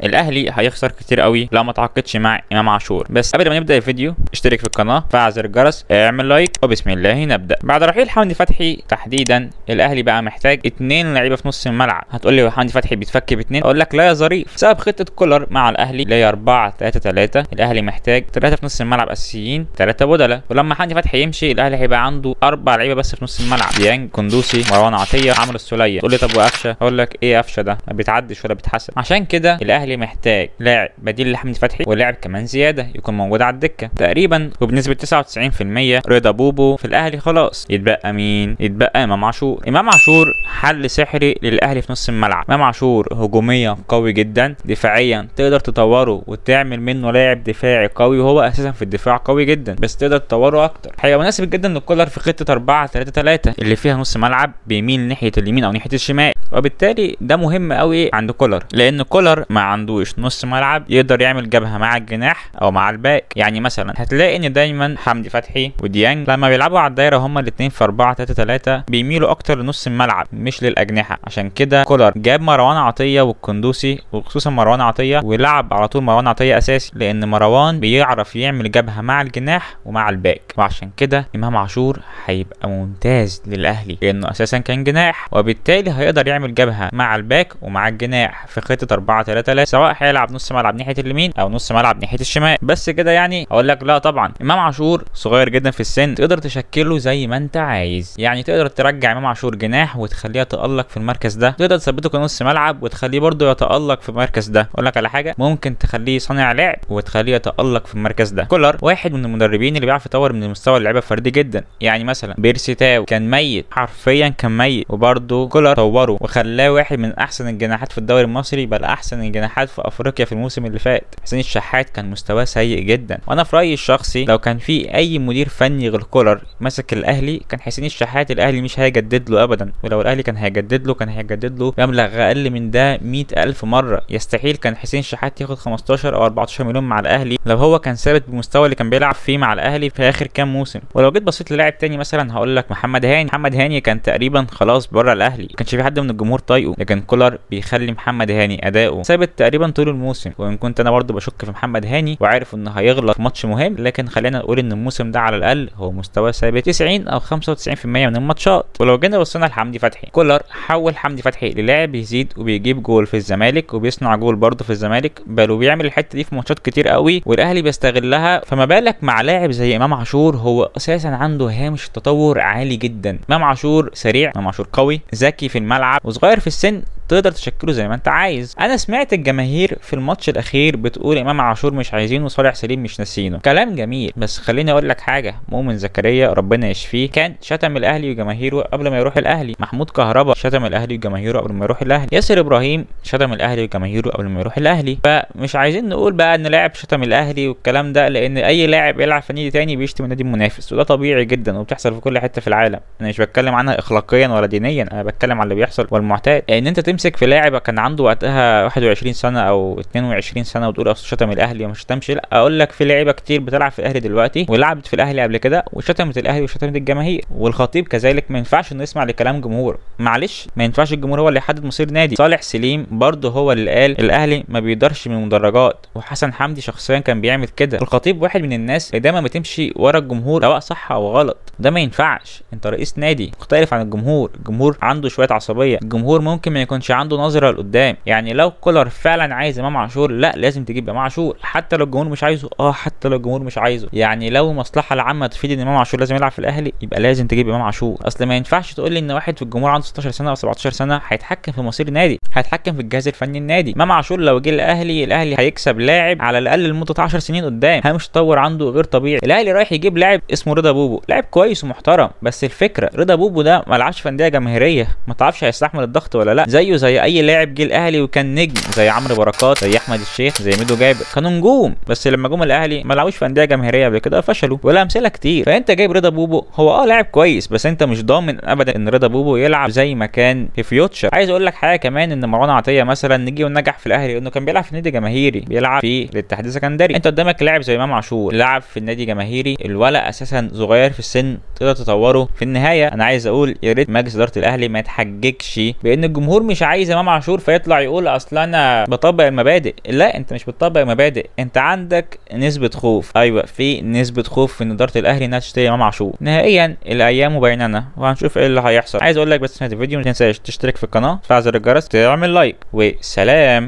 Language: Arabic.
الاهلي هيخسر كتير قوي لو ما تعاقدش مع امام عاشور. بس قبل ما نبدا الفيديو اشترك في القناه، فعل زر الجرس، اعمل لايك، وبسم الله نبدا. بعد رحيل حمدي فتحي تحديدا الاهلي بقى محتاج 2 لعيبه في نص الملعب. هتقول لي حمدي فتحي بيتفك ب2؟ اقول لك لا يا ظريف، بسبب خطه كولر مع الاهلي اللي هي 4-3-3 الاهلي محتاج 3 في نص الملعب اساسيين، 3 بدلاء. ولما حمدي فتحي يمشي الاهلي هيبقى عنده 4 لعيبه بس في نص الملعب، ديانج، كندوسي، مروان عطيه، عمرو السوليه. تقول لي طب وقفشه؟ اقول لك ايه قفشه ده؟ ما بيتعدش ولا بيتحسب. عشان كده الاهلي محتاج لاعب بديل لحمدي فتحي، ولاعب كمان زياده يكون موجود على الدكه تقريبا، وبنسبه 99% رضا بوبو في الاهلي خلاص. يتبقى مين؟ يتبقى امام عاشور. امام عاشور حل سحري للاهلي في نص الملعب. امام عاشور هجوميا قوي جدا، دفاعيا تقدر تطوره وتعمل منه لاعب دفاعي قوي، وهو اساسا في الدفاع قوي جدا، بس تقدر تطوره اكتر. هيبقى مناسب جدا للكولر في خطه 4-3-3 اللي فيها نص ملعب بيميل ناحيه اليمين او ناحيه الشمال، وبالتالي ده مهم قوي عند كولر، لان كولر ما عندوش نص ملعب يقدر يعمل جبهه مع الجناح او مع الباك. يعني مثلا هتلاقي ان دايما حمدي فتحي وديانج لما بيلعبوا على الدايره هما الاثنين في 4-3-3 بيميلوا اكتر لنص الملعب مش للاجنحه. عشان كده كولر جاب مروان عطيه والكندوسي، وخصوصا مروان عطيه، ولعب على طول مروان عطيه اساسي، لان مروان بيعرف يعمل جبهه مع الجناح ومع الباك. وعشان كده امام عاشور هيبقى ممتاز للاهلي لانه اساسا كان جناح، وبالتالي هيقدر يعمل جبهه مع الباك ومع الجناح في خطه 4-3-3، سواء هيلعب نص ملعب ناحيه اليمين او نص ملعب ناحيه الشمال. بس كده يعني؟ اقول لك لا طبعا. امام عاشور صغير جدا في السن، تقدر تشكله زي ما انت عايز. يعني تقدر ترجع امام عاشور جناح وتخليه يتالق في المركز ده، تقدر تثبته كنص ملعب وتخليه برضه يتالق في المركز ده. اقول لك على حاجه، ممكن تخليه صانع لعب وتخليه يتالق في المركز ده. كولر واحد من المدربين اللي بيعرف يطور من مستوى اللعيبه الفردي جدا. يعني مثلا بيرسي تاو كان ميت، حرفيا كان ميت، وبرضه كولر طوره وخلاه واحد من احسن الجناحات في الدوري المصري، بل احسن الجناحات في افريقيا في الموسم اللي فات. حسين الشحات كان مستواه سيء جدا، وانا في رايي الشخصي لو كان في اي مدير فني غير كولر ماسك الاهلي كان حسين الشحات الاهلي مش هيجدد له ابدا، ولو الاهلي كان هيجدد له كان هيجدد له بمبلغ اقل من ده 100,000 مره. يستحيل كان حسين الشحات ياخد 15 او 14 مليون مع الاهلي لو هو كان ثابت بالمستوى اللي كان بيلعب فيه مع الاهلي في اخر كام موسم. ولو جيت بصيت للاعب تاني مثلا هقول لك محمد هاني كان تقريبا خلاص بره الاهلي، ما كانش في حد من الجمهور طايقه، لكن كولر بيخلي محمد هاني اداؤه ثابت تقريبا طول الموسم. وان كنت انا برضو بشك في محمد هاني وعارف انه هيغلط في ماتش مهم، لكن خلينا نقول ان الموسم ده على الاقل هو مستوى ثابت 90 او 95% من الماتشات. ولو جينا بصينا لحمدي فتحي، كولر حول حمدي فتحي للاعب يزيد وبيجيب جول في الزمالك وبيصنع جول برضه في الزمالك، بل وبيعمل الحته دي في ماتشات كتير قوي والاهلي بيستغلها. فما بالك مع لاعب زي امام عاشور هو اساسا عنده هامش التطور عالي جدا. امام عاشور سريع، امام عاشور قوي، ذكي في الملعب، وصغير في السن، تقدر تشكله زي ما انت عايز. انا سمعت الجماهير في الماتش الاخير بتقول امام عاشور مش عايزينه وصالح سليم مش ناسينه. كلام جميل، بس خليني اقول لك حاجه، مؤمن زكريا ربنا يشفيه كان شتم الاهلي وجماهيره قبل ما يروح الاهلي، محمود كهربا شتم الاهلي وجماهيره قبل ما يروح الاهلي، ياسر ابراهيم شتم الاهلي وجماهيره قبل ما يروح الاهلي. فمش عايزين نقول بقى ان لاعب شتم الاهلي والكلام ده، لان اي لاعب يلعب في نادي تاني بيشتم النادي المنافس، وده طبيعي جدا وبتحصل في كل حته في العالم. انا مش بتكلم عنها اخلاقيا ولا دينيا، انا بتكلم عن اللي بيحصل والمعتاد. ان انت تمسك في لاعب كان عنده وقتها 21 سنه او 22 سنه وتقول اصل شتم الاهلي وما شتمش، لا اقول لك في لعيبه كتير بتلعب في الاهلي دلوقتي ولعبت في الاهلي قبل كده وشتمت الاهلي وشتمت الجماهير. والخطيب كذلك ما ينفعش انه يسمع لكلام جمهور، معلش ما ينفعش الجمهور هو اللي يحدد مصير نادي. صالح سليم برضه هو اللي قال الاهلي ما بيقدرش من المدرجات، وحسن حمدي شخصيا كان بيعمل كده. الخطيب واحد من الناس اللي دايما بتمشي ورا الجمهور سواء صح او غلط، ده ما ينفعش. انت رئيس نادي مختلف عن الجمهور، الجمهور عنده شويه عصبيه، الجمهور ممكن ما يكونش عنده نظره لقدام. يعني لو كولر فعلا عايز امام عاشور، لا لازم تجيب امام عاشور حتى لو الجمهور مش عايزه. حتى لو الجمهور مش عايزه، يعني لو المصلحه العامه تفيد ان امام عاشور لازم يلعب في الاهلي يبقى لازم تجيب امام عاشور. اصل ما ينفعش تقول لي ان واحد في الجمهور عنده 16 سنه او 17 سنه هيتحكم في مصير النادي، هيتحكم في الجهاز الفني النادي. امام عاشور لو جه الاهلي هيكسب لاعب على الاقل لمده 10 سنين قدام، مش تطور عنده غير طبيعي. الاهلي رايح يجيب لاعب اسمه رضا بوبو، لاعب كويس ومحترم، بس الفكره رضا بوبو ده ما لعبش في انديه جماهيريه، ما تعرفش هيستحمل الضغط ولا لا. زيه زي اي لاعب جه الاهلي وكان نجم زي عمرو بركات، زي احمد الشيخ، زي ميدو جابر، كانوا نجوم، بس لما جم الاهلي ما لعبوش في انديه جماهيريه قبل كده فشلوا، ولا امثله كتير. فانت جايب رضا بوبو، هو لاعب كويس، بس انت مش ضامن ابدا ان رضا بوبو يلعب زي ما كان في فيوتشر. عايز اقول لك حاجه كمان، ان مروان عطيه مثلا نجي ونجح في الاهلي انه كان بيلعب في نادي جماهيري، بيلعب في الاتحاد السكندري. انت قدامك لاعب زي امام عاشور لعب في النادي جماهيري، الولا اساسا صغير في السن، تقدر تطوره. في النهايه انا عايز اقول يا ريت مجلس اداره الاهلي ما يتحججش بان الجمهور مش مش عايز امام عاشور فيطلع يقول اصل انا بطبق المبادئ. لا، انت مش بتطبق المبادئ، انت عندك نسبه خوف. ايوه، في نسبه خوف في اداره الاهلي انها تشتري امام عاشور. نهائيا الايام بيننا وهنشوف ايه اللي هيحصل. عايز اقول لك بس في نهايه الفيديو ما تنساش تشترك في القناه، تفعل زر الجرس، تعمل لايك، وسلام.